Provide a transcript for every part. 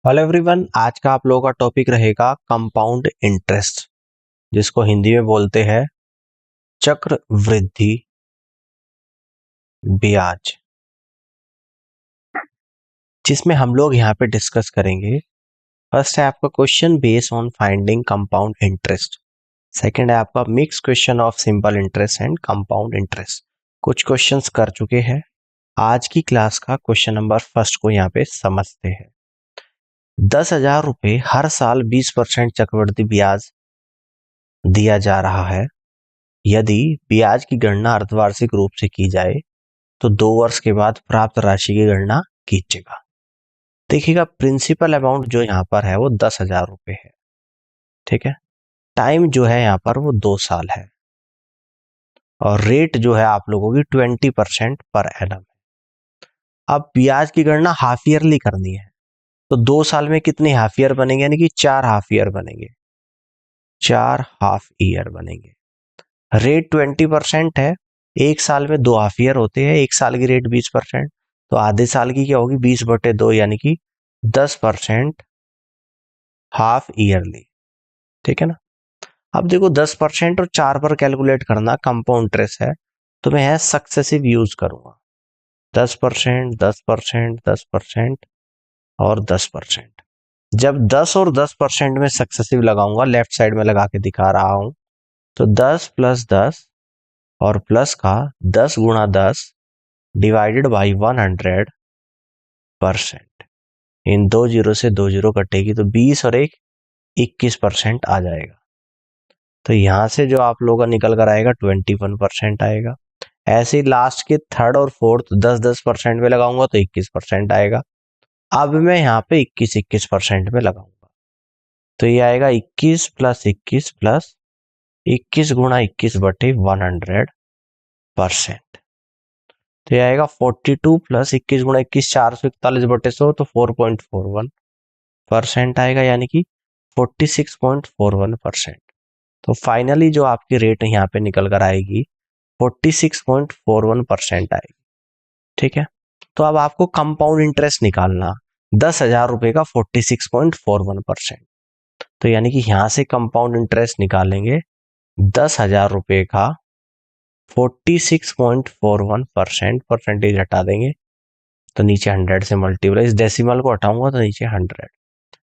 Hello everyone, आज का आप लोगों का टॉपिक रहेगा कंपाउंड इंटरेस्ट, जिसको हिंदी में बोलते हैं चक्रवृद्धि ब्याज, जिसमें हम लोग यहाँ पे डिस्कस करेंगे। फर्स्ट है आपका question based on finding compound interest. Second है आपका mix question of simple interest and compound interest. कुछ क्वेश्चंस कर चुके हैं। आज की क्लास का क्वेश्चन नंबर फर्स्ट को यहाँ पे समझते हैं। 10,000 रुपये हर साल 20% चक्रवृद्धि ब्याज दिया जा रहा है। यदि ब्याज की गणना अर्धवार्षिक रूप से की जाए तो 2 वर्ष के बाद प्राप्त राशि की गणना कीजिएगा। देखिएगा, प्रिंसिपल अमाउंट जो यहाँ पर है वो 10,000 रुपये है। ठीक है, टाइम जो है यहाँ पर वो 2 साल है और रेट जो है आप लोगों की 20% पर एनम। अब ब्याज की गणना हाफ ईयरली करनी है, तो 2 साल में कितने हाफ ईयर बनेंगे, यानी कि 4 हाफ ईयर बनेंगे। 4 हाफ ईयर बनेंगे। रेट 20% है, 1 साल में 2 हाफ ईयर होते हैं, 1 साल की रेट 20%, तो आधे साल की क्या होगी 20/2, यानी कि 10% हाफ ईयरली। ठीक है ना। अब देखो 10% और 4 पर कैलकुलेट करना कंपाउंड इंटरेस्ट है, तो मैं यह सक्सेसिव यूज करूंगा। 10%, 10%, 10% और 10%। जब 10 और 10% में सक्सेसिव लगाऊंगा, लेफ्ट साइड में लगा के दिखा रहा हूं, तो 10 + 10 और प्लस का 10 × 10 डिवाइडेड बाई 100%। इन 2 जीरो से 2 जीरो कटेगी तो 20 और 1 21% आ जाएगा। तो यहां से जो आप लोगों का निकल कर आएगा 21% आएगा। ऐसे ही लास्ट के थर्ड और फोर्थ 10-10% में लगाऊंगा तो 21% आएगा। अब मैं यहाँ पे 21% में लगाऊंगा, तो ये आएगा 21 + 21 + 21 × 21/100%। तो ये आएगा 42 + 21 × 21 441/100, तो 4.41% आएगा, यानी कि 46.41%। तो फाइनली जो आपकी रेट यहाँ पे निकल कर आएगी 46.41% आएगी। ठीक है, तो अब आपको कंपाउंड इंटरेस्ट निकालना 10,000 रुपए का 46.41%। तो यानी कि यहां से कंपाउंड इंटरेस्ट निकालेंगे 10,000 रुपए का 46.41%, परसेंटेज हटा देंगे तो नीचे 100 से मल्टीप्लाई, इस डेसिमल को हटाऊंगा तो नीचे 100,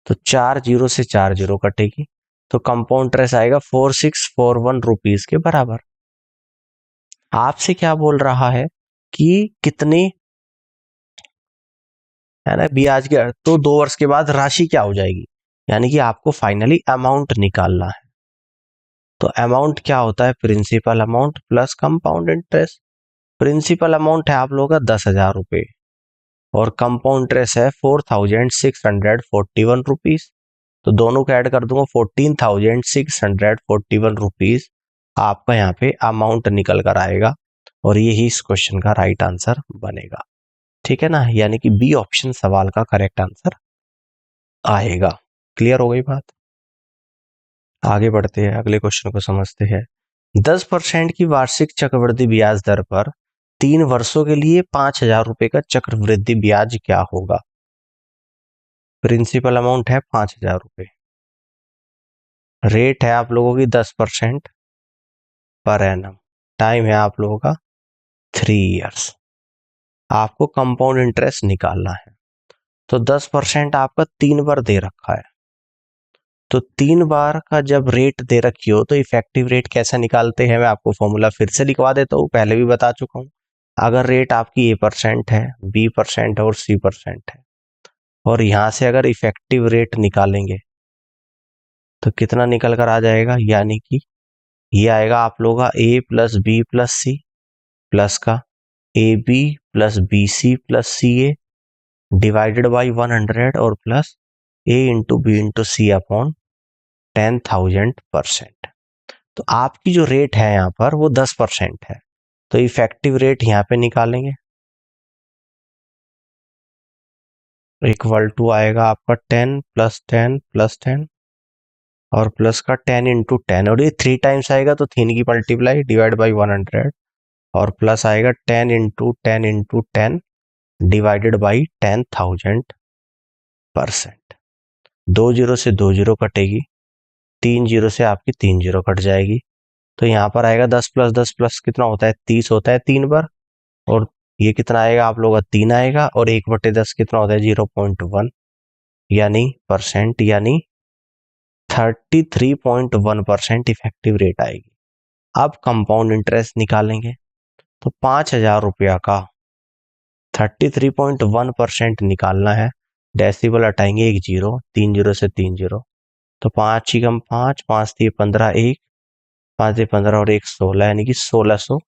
तो 4 जीरो से 4 जीरो कटेगी, तो कंपाउंड इंटरेस्ट आएगा 4641 रुपीज के बराबर। आपसे क्या बोल रहा है कि कितने, है ना, ब्याज के, तो 2 वर्ष के बाद राशि क्या हो जाएगी, यानी कि आपको फाइनली अमाउंट निकालना है। तो अमाउंट क्या होता है, principal amount plus compound interest. Principal amount है आप लोगों का 10,000 रुपए और कंपाउंड इंटरेस्ट है 4,641 रुपीज, तो दोनों को ऐड कर दूंगा 14,641 रुपीज आपका यहाँ पे अमाउंट निकल कर आएगा और यही इस क्वेश्चन का राइट आंसर बनेगा। ठीक है ना, यानी कि बी ऑप्शन सवाल का करेक्ट आंसर आएगा। क्लियर हो गई बात। आगे बढ़ते हैं, अगले क्वेश्चन को समझते हैं। 10% की वार्षिक चक्रवृद्धि ब्याज दर पर 3 वर्षों के लिए 5,000 रुपए का चक्रवृद्धि ब्याज क्या होगा। प्रिंसिपल अमाउंट है 5,000 रुपए, रेट है आप लोगों की 10% पर एनम, टाइम है आप लोगों का 3 इयर्स। आपको कंपाउंड इंटरेस्ट निकालना है, तो 10% आपका 3 बार दे रखा है, तो 3 बार का जब रेट दे रखी हो तो इफेक्टिव रेट कैसा निकालते हैं, मैं आपको फॉर्मूला फिर से लिखवा देता हूँ, पहले भी बता चुका हूँ। अगर रेट आपकी A% है, B% है और C% है, और यहां से अगर इफेक्टिव रेट निकालेंगे तो कितना निकल कर आ जाएगा, यानी कि ये आएगा आप लोगों का A + B + C प्लस का AB + BC + CA divided by 100 और plus A × B × C upon 10,000%। तो आपकी जो रेट है यहाँ पर वो 10% है, तो इफेक्टिव रेट यहाँ पे निकालेंगे, इक्वल टू आएगा आपका 10 + 10 + 10 और प्लस का 10 × 10, और ये 3 टाइम्स आएगा तो 3 की मल्टीप्लाई डिवाइड बाई 100 और प्लस आएगा 10 × 10 × 10 डिवाइडेड बाई 10,000%। 2 जीरो से 2 जीरो कटेगी, 3 जीरो से आपकी 3 जीरो कट जाएगी, तो यहाँ पर आएगा 10 प्लस 10 प्लस कितना होता है 30 होता है 3 बार, और ये कितना आएगा आप लोगों का 3 आएगा, और 1/10 कितना होता है 0.1 यानी परसेंट, यानी 33.1% इफेक्टिव रेट आएगी। अब कंपाउंड इंटरेस्ट निकालेंगे, तो 5,000 रुपया का 33.1% निकालना है। डेसिबल हटाएंगे एक जीरो, 3 जीरो से 3 जीरो, तो 5 ही कम 5, 5 दिए 15, 1 5 दिए 15 और 1 16, यानी कि 1600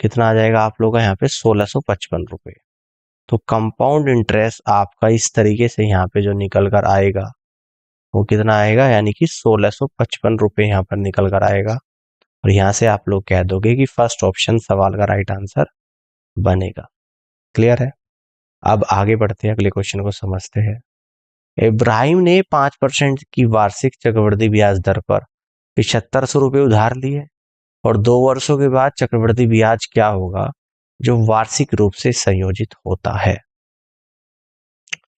कितना आ जाएगा आप लोगों का यहाँ पे 1655 रुपये। तो कंपाउंड इंटरेस्ट आपका इस तरीके से यहाँ पे जो निकल कर आएगा वो कितना आएगा, यानी कि 1655 रुपये यहाँ पर निकल कर आएगा, और यहाँ से आप लोग कह दोगे कि फर्स्ट ऑप्शन सवाल का राइट आंसर बनेगा। क्लियर है? अब आगे बढ़ते हैं, अगले क्वेश्चन को समझते हैं। इब्राहिम ने 5% की वार्षिक चक्रवृद्धि ब्याज दर पर 7500 रुपये उधार लिए, और 2 वर्षों के बाद चक्रवृद्धि ब्याज क्या होगा जो वार्षिक रूप से संयोजित होता है।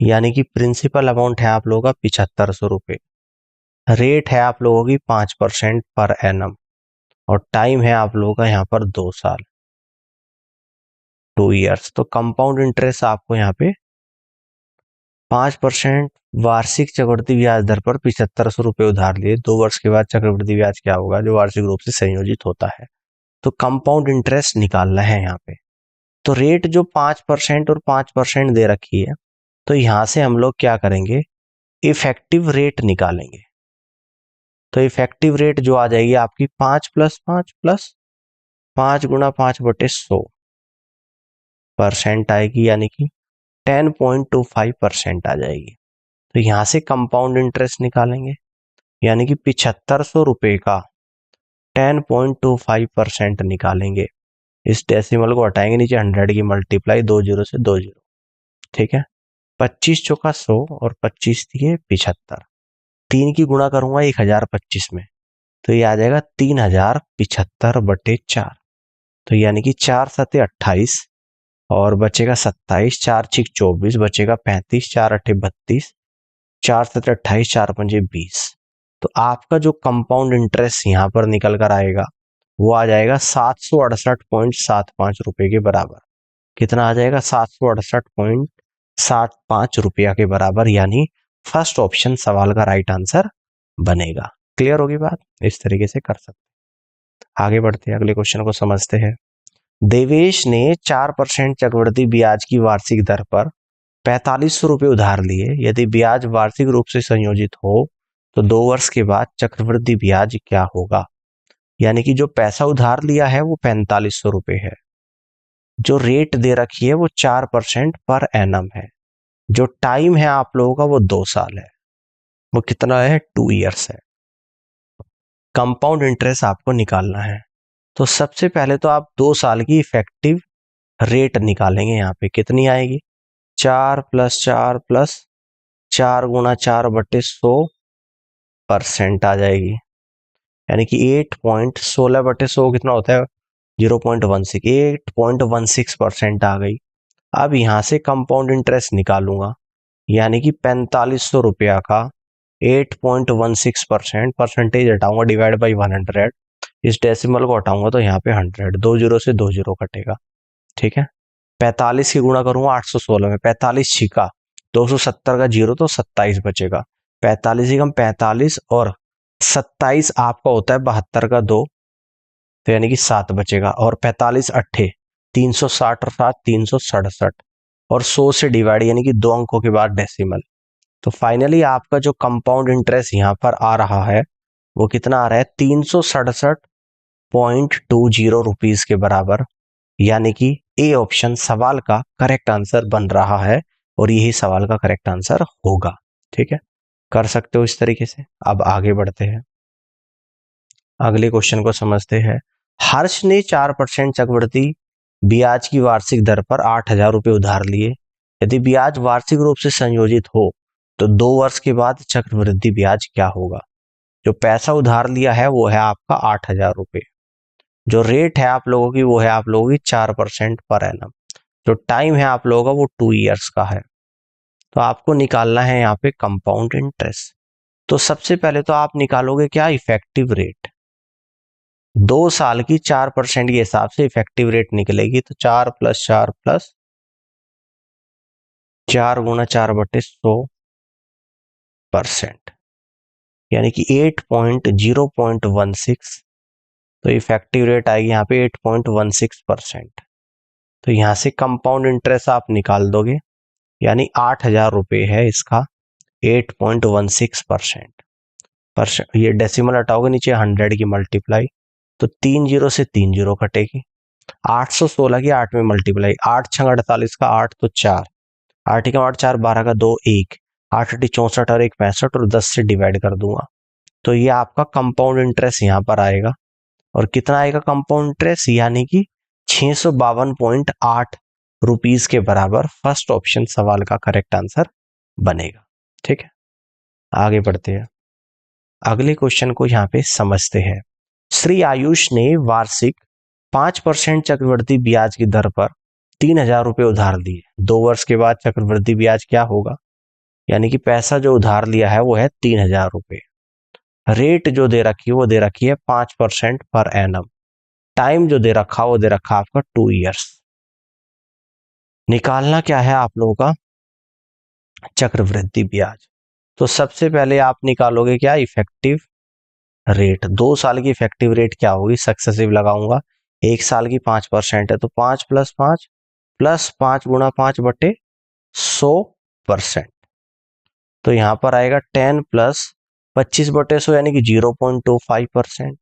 यानी कि प्रिंसिपल अमाउंट है आप लोगों का 7500 रुपये, रेट है आप लोगों की 5% पर एनम, और टाइम है आप लोगों का यहाँ पर 2 साल, 2 ईयर्स। तो कंपाउंड इंटरेस्ट आपको यहाँ पे 5% वार्षिक चक्रवृद्धि ब्याज दर पर 7500 रुपये उधार लिए, 2 वर्ष के बाद चक्रवृद्धि ब्याज क्या होगा जो वार्षिक रूप से संयोजित होता है। तो कंपाउंड इंटरेस्ट निकालना है यहाँ पे। तो रेट जो 5% और 5% दे रखी है, तो यहां से हम लोग क्या करेंगे, इफेक्टिव रेट निकालेंगे। तो इफेक्टिव रेट जो आ जाएगी आपकी 5 प्लस 5 प्लस 5 गुणा 5/100% आएगी, यानी कि 10.25% आ जाएगी। तो यहां से कंपाउंड इंटरेस्ट निकालेंगे, यानी कि 7500 रुपये का 10.25% निकालेंगे। इस डेसिमल को हटाएंगे, नीचे 100 की मल्टीप्लाई 2 जीरो से 2 जीरो, ठीक है। 25 चौका 100 और 25 दिए 75, 3 की गुणा करूंगा 1025 में, तो ये आ जाएगा 3075/4। तो यानी कि 4 सते 28 और बचेगा 27, 4 छिक 24 बचेगा 35, 4 अठे 32, 4 सते 28, 4 पंजे 20। तो आपका जो कंपाउंड इंटरेस्ट यहाँ पर निकल कर आएगा वो आ जाएगा 768.75 रुपए के बराबर। कितना आ जाएगा 768.75 रुपया के बराबर, यानी फर्स्ट ऑप्शन सवाल का राइट आंसर बनेगा। क्लियर होगी बात? इस तरीके से कर सकते। आगे बढ़ते हैं, अगले क्वेश्चन को समझते हैं। देवेश ने 4% चक्रवृद्धि ब्याज की वार्षिक दर पर 4500 रुपये उधार लिए। यदि ब्याज वार्षिक रूप से संयोजित हो तो 2 वर्ष के बाद चक्रवृद्धि ब्याज क्या होगा। यानी कि जो पैसा उधार लिया है वो 4500 रुपये है, जो रेट दे रखी है वो 4% पर एनम है, जो टाइम है आप लोगों का वो 2 साल है, वो कितना है 2 ईयर्स है। कंपाउंड इंटरेस्ट आपको निकालना है, तो सबसे पहले तो आप 2 साल की इफेक्टिव रेट निकालेंगे। यहाँ पे कितनी आएगी 4 प्लस 4 प्लस 4 गुणा 4/100% आ जाएगी, यानी कि 8.16/100 कितना होता है 0.16, 8.16% आ गई। अब यहां से कंपाउंड इंटरेस्ट निकालूंगा, यानी कि 4500 रुपया का 8.16%, परसेंटेज हटाऊंगा डिवाइड बाई 100, इस डेसिमल को हटाऊंगा तो यहाँ पे 100, 2 जीरो से 2 जीरो कटेगा, ठीक है। 45 की गुणा करूंगा 816 में, 45 छिका 270 का जीरो तो 27 बचेगा, 45 ही कम 45 और 27 आपका होता है 72 का 2, तो यानी कि 7 बचेगा, और 45 अट्ठे 360 और 7 367, और 100 से डिवाइड यानी कि 2 अंकों के बाद डेसिमल। तो फाइनली आपका जो कंपाउंड इंटरेस्ट यहाँ पर आ रहा है वो कितना आ रहा है 367.20 रुपीज के बराबर, यानी कि ए ऑप्शन सवाल का करेक्ट आंसर बन रहा है, और यही सवाल का करेक्ट आंसर होगा। ठीक है, कर सकते हो इस तरीके से। अब आगे बढ़ते हैं, अगले क्वेश्चन को समझते हैं। हर्ष ने 4% चक्रवृद्धि ब्याज की वार्षिक दर पर 8,000 रुपये उधार लिए। यदि ब्याज वार्षिक रूप से संयोजित हो तो 2 वर्ष के बाद चक्रवृद्धि ब्याज क्या होगा। जो पैसा उधार लिया है वो है आपका 8,000 रुपये, जो रेट है आप लोगों की वो है आप लोगों की 4% पर एनम, जो टाइम है आप लोगों का वो 2 ईयर्स का है। तो आपको निकालना है यहाँ पे कंपाउंड इंटरेस्ट। तो सबसे पहले तो आप निकालोगे क्या, इफेक्टिव रेट। 2 साल की 4% के हिसाब से इफेक्टिव रेट निकलेगी। तो 4 + 4 + 4 × 4/100%, यानी कि 8.016। तो इफेक्टिव रेट आएगी यहाँ पे 8.16%। तो यहाँ से कंपाउंड इंटरेस्ट आप निकाल दोगे, यानी 8,000 रुपये है इसका 8.16%। ये डेसिमल हटाओगे नीचे 100 की मल्टीप्लाई, तो 3 जीरो से 3 जीरो कटेगी। 816 की 8 में मल्टीप्लाई, 8 छंग 48 का 8 तो 4, 8 का 8 4, 12 का 2 1, 8 8 64 और 1 65 और 10 से डिवाइड कर दूंगा। तो ये आपका कंपाउंड इंटरेस्ट यहाँ पर आएगा। और कितना आएगा कंपाउंड इंटरेस्ट, यानी कि 652.8 रुपीज के बराबर। फर्स्ट ऑप्शन सवाल का करेक्ट आंसर बनेगा। ठीक है, आगे बढ़ते हैं, अगले क्वेश्चन को यहाँ पे समझते हैं। श्री आयुष ने वार्षिक 5% चक्रवृद्धि ब्याज की दर पर 3,000 रुपये उधार लिए। 2 वर्ष के बाद चक्रवृद्धि ब्याज क्या होगा, यानी कि पैसा जो उधार लिया है वो है 3,000 रुपये। रेट जो दे रखी है वो दे रखी है 5% पर एनम। टाइम जो दे रखा वो दे रखा आपका 2 ईयर्स। निकालना क्या है आप लोगों का, चक्रवृद्धि ब्याज। तो सबसे पहले आप निकालोगे क्या, इफेक्टिव रेट। 2 साल की इफेक्टिव रेट क्या होगी, सक्सेसिव लगाऊंगा। 1 साल की 5% है, तो 5 + 5 + 5 × 5/100%। तो यहां पर आएगा 10 + 25/100 यानी कि 0.25%।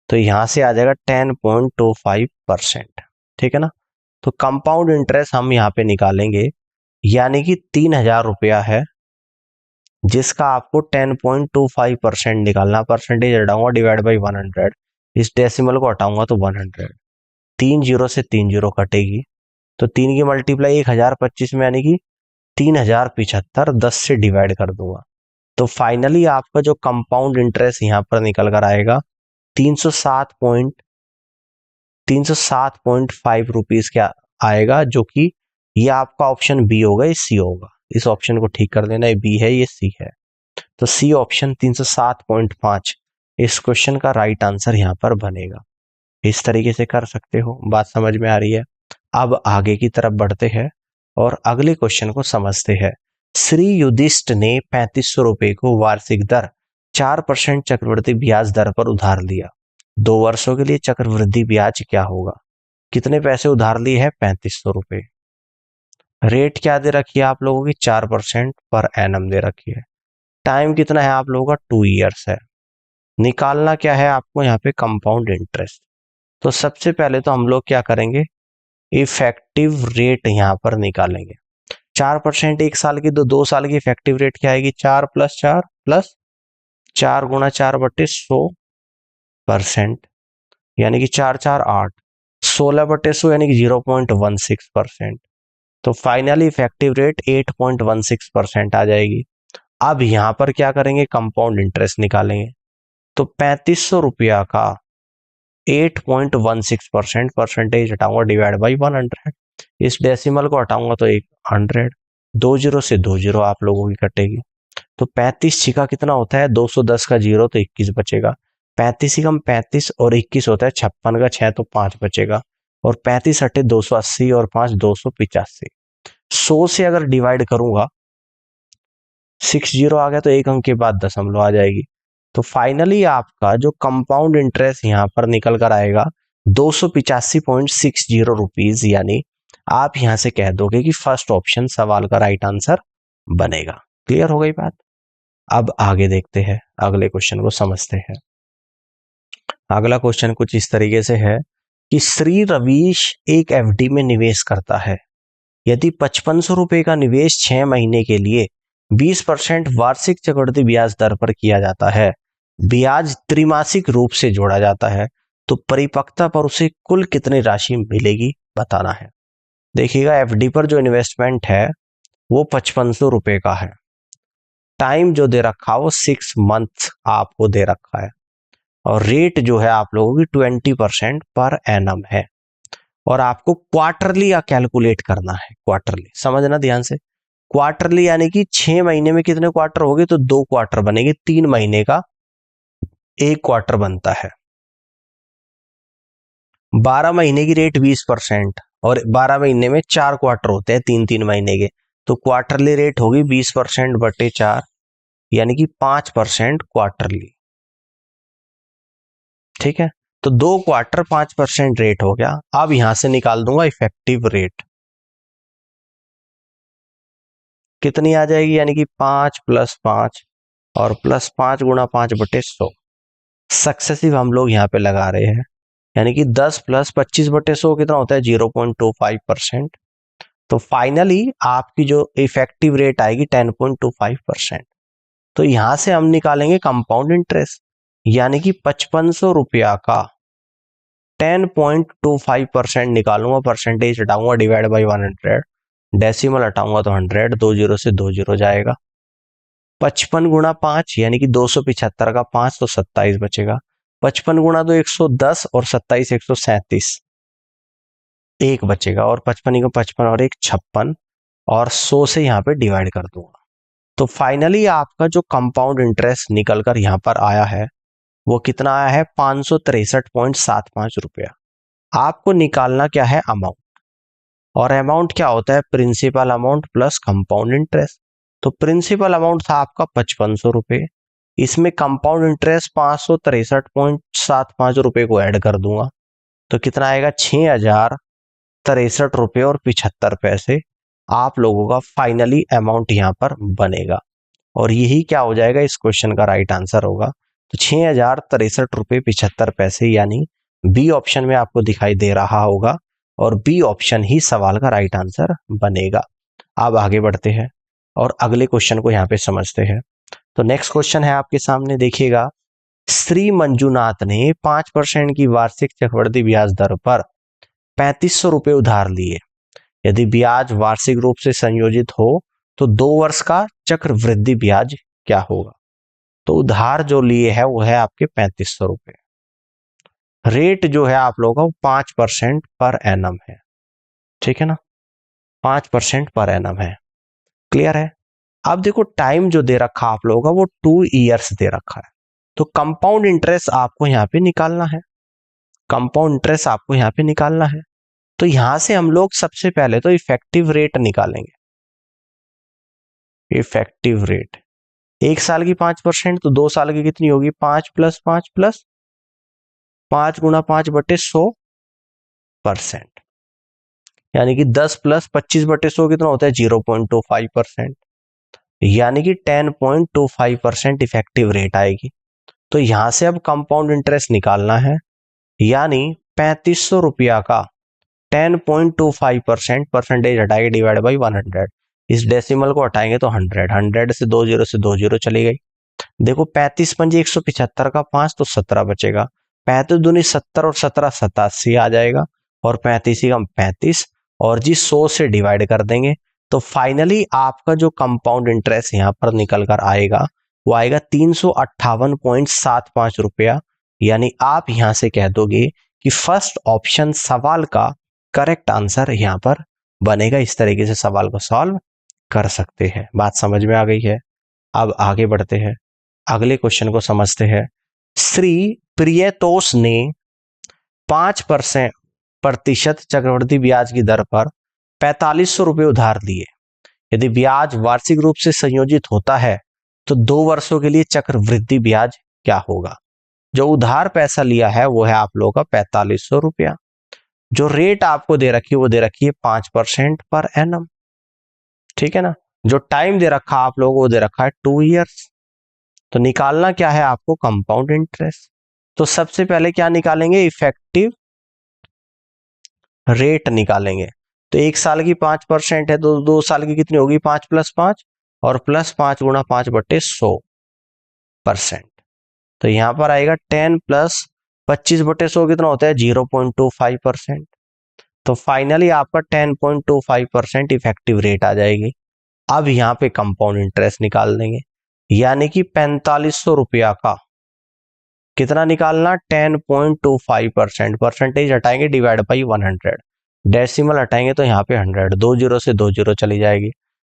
तो यहां से आ जाएगा 10.25%। ठीक है ना। तो कंपाउंड इंटरेस्ट हम यहाँ पे निकालेंगे, यानी कि 3,000 रुपया है जिसका आपको 10.25% निकालना। परसेंटेज हटाऊंगा, डिवाइड बाई 100, इस डेसिमल को हटाऊंगा तो 100। 3 जीरो से 3 जीरो कटेगी, तो 3 की मल्टीप्लाई 1025 में, यानी कि 3075, 10 से डिवाइड कर दूंगा। तो फाइनली आपका जो कंपाउंड इंटरेस्ट यहाँ पर निकल कर आएगा 307.5 रुपीज क्या आएगा, जो कि ये आपका ऑप्शन बी होगा, ये सी होगा। इस ऑप्शन को ठीक कर देना, ये बी है ये सी है। तो सी ऑप्शन 307.5 इस क्वेश्चन का राइट आंसर यहाँ पर बनेगा। इस तरीके से कर सकते हो, बात समझ में आ रही है। अब आगे की तरफ बढ़ते हैं और अगले क्वेश्चन को समझते हैं। श्री युधिष्ठ ने 3500 रुपए को वार्षिक दर 4% चक्रवृद्धि ब्याज दर पर उधार लिया। 2 वर्षों के लिए चक्रवृद्धि ब्याज क्या होगा। कितने पैसे उधार लिए हैं, 3500 रुपए। रेट क्या दे रखी है आप लोगों की, 4% पर एनम दे रखी है। टाइम कितना है आप लोगों का, 2 ईयर्स है। निकालना क्या है आपको यहाँ पे, कंपाउंड इंटरेस्ट। तो सबसे पहले तो हम लोग क्या करेंगे, इफेक्टिव रेट यहाँ पर निकालेंगे। 4% 1 साल की, तो 2 साल की इफेक्टिव रेट क्या आएगी, 4 + 4 + 4 × 4/100%, यानी कि 4 4 8, 16/100 यानी कि 0.16%। तो फाइनली इफेक्टिव रेट 8.16% आ जाएगी। अब यहां पर क्या करेंगे, कंपाउंड इंटरेस्ट निकालेंगे। तो 3500 रुपया का 8.16%, परसेंटेज हटाऊंगा, डिवाइड बाई 100, इस डेसिमल को हटाऊंगा तो 100, 2 जीरो से 2 जीरो आप लोगों की कटेगी। तो 35 छिका कितना होता है, 210 का 0 तो 21 बचेगा। 35 कम 35 और 21 होता है 56 का 6 तो 5 बचेगा। और 35 हटे 280 और 5 285। 100 से अगर डिवाइड करूंगा, 60 आ गया तो एक अंक के बाद दशमलव आ जाएगी। तो फाइनली आपका जो कंपाउंड इंटरेस्ट यहाँ पर निकल कर आएगा 285.60 रुपीज, यानी आप यहां से कह दोगे कि फर्स्ट ऑप्शन सवाल का राइट आंसर बनेगा। क्लियर हो गई बात। अब आगे देखते हैं, अगले क्वेश्चन को समझते हैं। अगला क्वेश्चन कुछ इस तरीके से है कि श्री रवीश एक एफडी में निवेश करता है। यदि 5500 रुपए का निवेश 6 महीने के लिए 20% वार्षिक चक्रवृद्धि ब्याज दर पर किया जाता है, ब्याज त्रैमासिक रूप से जोड़ा जाता है, तो परिपक्वता पर उसे कुल कितनी राशि मिलेगी बताना है। देखिएगा, एफडी पर जो इन्वेस्टमेंट है वो 5500 रुपए का है। टाइम जो दे रखा वो 6 मंथ आपको दे रखा है, और रेट जो है आप लोगों की 20% पर एनम है। और आपको क्वार्टरली या कैलकुलेट करना है, क्वार्टरली समझना ध्यान से। क्वार्टरली यानी कि 6 महीने में कितने क्वार्टर हो गए, तो 2 क्वार्टर बनेंगे, 3 महीने का 1 क्वार्टर बनता है। 12 महीने की रेट 20% और 12 महीने में 4 क्वार्टर होते हैं, 3-3 महीने के, तो क्वार्टरली रेट होगी 20% बटे 4 यानी कि 5% क्वार्टरली। ठीक है, तो 2 क्वार्टर 5% रेट हो गया। अब यहां से निकाल दूंगा इफेक्टिव रेट, कितनी आ जाएगी, यानी कि 5 + 5 और +5 × 5/100 सक्सेसिव हम लोग यहाँ पे लगा रहे हैं, यानी कि 10 + 25/100 कितना होता है, 0.25%। तो फाइनली आपकी जो इफेक्टिव रेट आएगी 10.25%। तो यहां से हम निकालेंगे कंपाउंड इंटरेस्ट, यानी कि 5500 रुपया का 10.25% निकालूंगा, परसेंटेज हटाऊंगा, डिवाइड बाई 100, डेसिमल हटाऊंगा तो 100, 2 0 से 2 0 जाएगा। 55 × 5 यानी कि 275 का 5 तो 27 बचेगा। 55 × 2 110 और 27 137 1 बचेगा, और 55 को 55 और 1 56 और 100 से यहाँ पे डिवाइड कर दूंगा। तो फाइनली आपका जो कंपाउंड इंटरेस्ट निकल कर यहाँ पर आया है वो कितना आया है, 563.75 रुपया। आपको निकालना क्या है, अमाउंट, और अमाउंट क्या होता है, principal amount plus compound interest. तो प्रिंसिपल अमाउंट था आपका 5500 रुपये, इसमें कंपाउंड इंटरेस्ट 563.75 रुपये को ऐड कर दूंगा, तो कितना आएगा, 6063 रुपये और 75 पैसे आप लोगों का फाइनली अमाउंट यहाँ पर बनेगा। और यही क्या हो जाएगा, इस क्वेश्चन का राइट आंसर होगा। तो 6063 रुपये 75 पैसे, यानी बी ऑप्शन में आपको दिखाई दे रहा होगा, और बी ऑप्शन ही सवाल का राइट आंसर बनेगा। अब आगे बढ़ते हैं और अगले क्वेश्चन को यहाँ पे समझते हैं। तो नेक्स्ट क्वेश्चन है आपके सामने, देखिएगा। श्री मंजुनाथ ने 5% की वार्षिक चक्रवृद्धि ब्याज दर पर 3500 रुपये उधार लिए। यदि ब्याज वार्षिक रूप से संयोजित हो तो 2 वर्ष का चक्रवृद्धि ब्याज क्या होगा। तो उधार जो लिए है वो है आपके 3500 रुपये। रेट जो है आप लोगों का 5% पर एनम है, ठीक है ना, 5% पर एनम है। क्लियर है। अब देखो टाइम जो दे रखा आप लोगों का वो 2 ईयर्स दे रखा है। तो कंपाउंड इंटरेस्ट आपको यहाँ पे निकालना है, कंपाउंड इंटरेस्ट आपको यहाँ पे निकालना है। तो यहां से हम लोग सबसे पहले तो इफेक्टिव रेट निकालेंगे। इफेक्टिव रेट 1 साल की 5%, तो 2 साल की कितनी होगी, 5 + 5 + 5 × 5/100%, यानी कि 10 + 25/100 कितना होता है, 0.25%, यानी कि 10.25% इफेक्टिव रेट आएगी। तो यहां से अब कंपाउंड इंटरेस्ट निकालना है, यानी 3500 रुपया का 10.25% परसेंटेज हटाएंगे, डिवाइड बाई 100, इस डेसिमल को हटाएंगे तो 100, 100 से 2 0 से 2 0 चली गई। देखो 35 पंजे 175 का 5 तो 17 बचेगा, 35 दूनी 70 और 17 87 आ जाएगा, और 35 का 35 और जी 100 से डिवाइड कर देंगे। तो फाइनली आपका जो कंपाउंड इंटरेस्ट यहाँ पर निकल कर आएगा वो आएगा 358.75 रुपया। यानी आप यहां से कह दोगे कि फर्स्ट ऑप्शन सवाल का करेक्ट आंसर यहाँ पर बनेगा। इस तरीके से सवाल को सॉल्व कर सकते हैं। बात समझ में आ गई है। अब आगे बढ़ते हैं, अगले क्वेश्चन को समझते हैं। श्री प्रियतोष ने 5% चक्रवृद्धि ब्याज की दर पर 4500 रुपये उधार लिए। यदि ब्याज वार्षिक रूप से संयोजित होता है तो 2 वर्षों के लिए चक्रवृद्धि ब्याज क्या होगा। जो उधार पैसा लिया है वो है आप लोगों का 4500 रुपया। जो रेट आपको दे रखी है वो दे रखी है 5% पर एनम, ठीक है ना। जो टाइम दे रखा आप लोगों को दे रखा है 2 ईयर्स। तो निकालना क्या है आपको, कंपाउंड इंटरेस्ट। तो सबसे पहले क्या निकालेंगे, इफेक्टिव रेट निकालेंगे। तो 1 साल की 5% है तो 2 साल की कितनी होगी, 5 + 5 और +5 × 5/100%। तो यहां पर आएगा 10 + 25/100 कितना होता है, 0.25%। तो फाइनली आपका 10.25% इफेक्टिव रेट आ जाएगी। अब यहां पे कंपाउंड इंटरेस्ट निकाल देंगे, यानी कि 4500 रुपया का कितना निकालना, 10.25%, परसेंटेज हटाएंगे, डिवाइड बाई 100, डेसिमल हटाएंगे तो यहाँ पे 100, 2 0 से 2 0 चली जाएगी।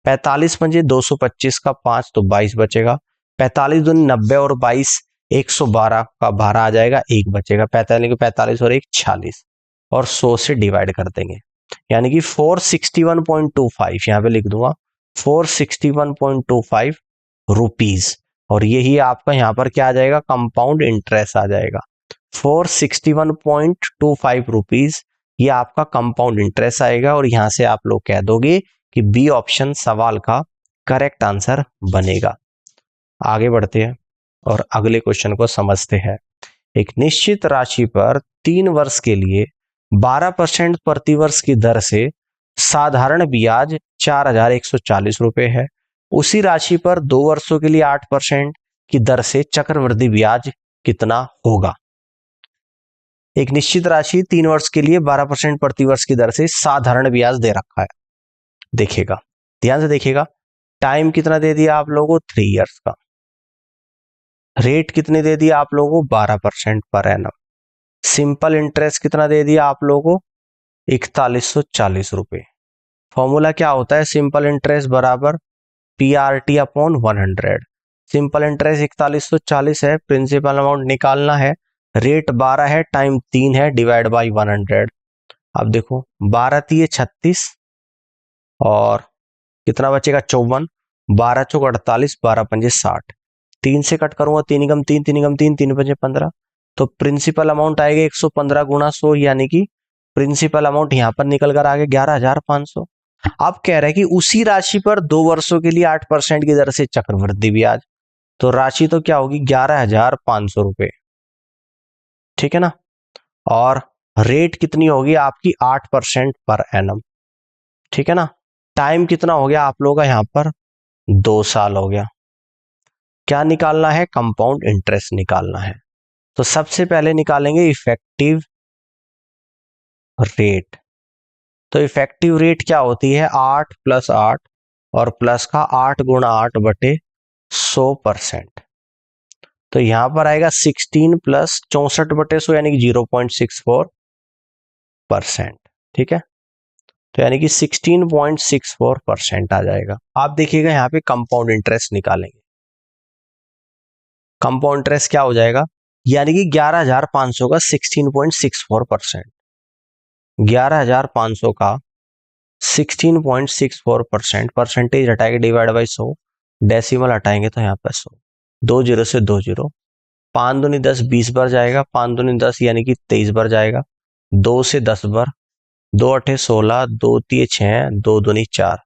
45 पंजे 225 का 5 तो 22 बचेगा। 45 दूनी 90 और 22 112 का 12 आ जाएगा, 1 बचेगा। 45 और 1 46 और 100 से डिवाइड कर देंगे, यानी कि 461.25 यहाँ पे लिख दूंगा 461.25 रुपीज। और यही आपका यहाँ पर क्या आ जाएगा, कंपाउंड इंटरेस्ट आ जाएगा 461.25 रुपीज। ये आपका कंपाउंड इंटरेस्ट आएगा और यहां से आप लोग कह दोगे कि बी ऑप्शन सवाल का करेक्ट आंसर बनेगा। आगे बढ़ते हैं और अगले क्वेश्चन को समझते हैं। एक निश्चित राशि पर 3 वर्ष के लिए 12% प्रतिवर्ष की दर से साधारण ब्याज 4,140 रुपए है। उसी राशि पर 2 वर्षों के लिए 8% की दर से चक्रवृद्धि ब्याज कितना होगा। एक निश्चित राशि 3 वर्ष के लिए 12% प्रतिवर्ष की दर से साधारण ब्याज दे रखा है। देखिएगा, ध्यान से देखिएगा, टाइम कितना दे दिया आप लोगों को 3 इयर्स का, रेट कितने दे दिया आप लोगों को 12% पर एनम, सिंपल इंटरेस्ट कितना दे दिया आप लोगों को 4140 रुपए। फॉर्मूला क्या होता है, सिंपल इंटरेस्ट बराबर PRT अपॉन 100। सिंपल इंटरेस्ट 4140 है, प्रिंसिपल अमाउंट निकालना है, रेट 12 है, टाइम 3 है, डिवाइड बाई 100। अब देखो 12 3 36 और कितना बचेगा 54, 12 चौक 48, 12 पंजे 60, 3 से कट करूंगा 3 निगम 3, 3 निगम 3, 3 पंजे 15, तो प्रिंसिपल अमाउंट आएगा 115 गुणा 100, यानी कि प्रिंसिपल अमाउंट यहां पर निकल कर आ गया 11,500। अब कह रहे हैं कि उसी राशि पर 2 वर्षों के लिए 8% की दर से चक्रवृद्धि ब्याज, तो राशि तो क्या होगी 11,500 रुपए, ठीक है ना। और रेट कितनी होगी आपकी 8% पर एनम, ठीक है ना। टाइम कितना हो गया आप लोगों का यहां पर 2 साल हो गया। क्या निकालना है, कंपाउंड इंटरेस्ट निकालना है। तो सबसे पहले निकालेंगे इफेक्टिव रेट। तो इफेक्टिव रेट क्या होती है 8 + 8 और प्लस का 8 × 8 बटे 100%। तो यहां पर आएगा 16 + 64 बटे 100 यानी कि 0.64%, ठीक है। तो यानी कि 16.64% आ जाएगा। आप देखिएगा यहाँ पे कंपाउंड इंटरेस्ट निकालेंगे, कंपाउंड इंटरेस्ट क्या हो जाएगा, यानी कि 11,500 का 16.64%, 11,500 का 16.64%, परसेंटेज हटाएंगे डिवाइड बाई 100, डेसिमल हटाएंगे तो यहाँ पर 100, 2 0 से 2 0, 5 दूनी 10 20 बार जाएगा, 5 दूनी 10 यानी कि 23 बार जाएगा, 2 से 10 बार, 2 8 16, 2 3 6, 2 दूनी 4,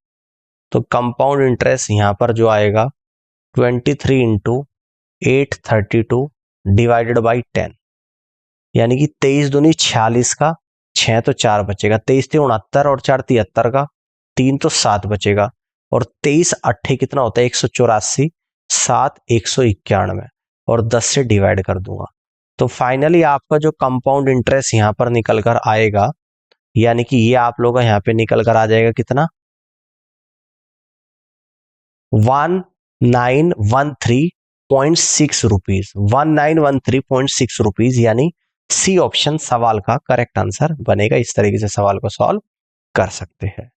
तो कंपाउंड इंटरेस्ट यहाँ पर जो आएगा 23 × 832 डिवाइडेड बाई 10, यानी कि 23 दूनी 46 का 6 तो 4 बचेगा, 23 × 69 और 4 73 का 3 तो 7 बचेगा, और 23 8 कितना होता है 184, 7 191 और 10 से डिवाइड कर दूंगा। तो फाइनली आपका जो कंपाउंड इंटरेस्ट यहाँ पर निकल कर आएगा, यानी कि ये आप लोगों का यहाँ पे निकल कर आ जाएगा कितना 1913.6 रुपीज, 1913.6 रुपीज, यानी सी ऑप्शन सवाल का करेक्ट आंसर बनेगा। इस तरीके से सवाल को सॉल्व कर सकते हैं।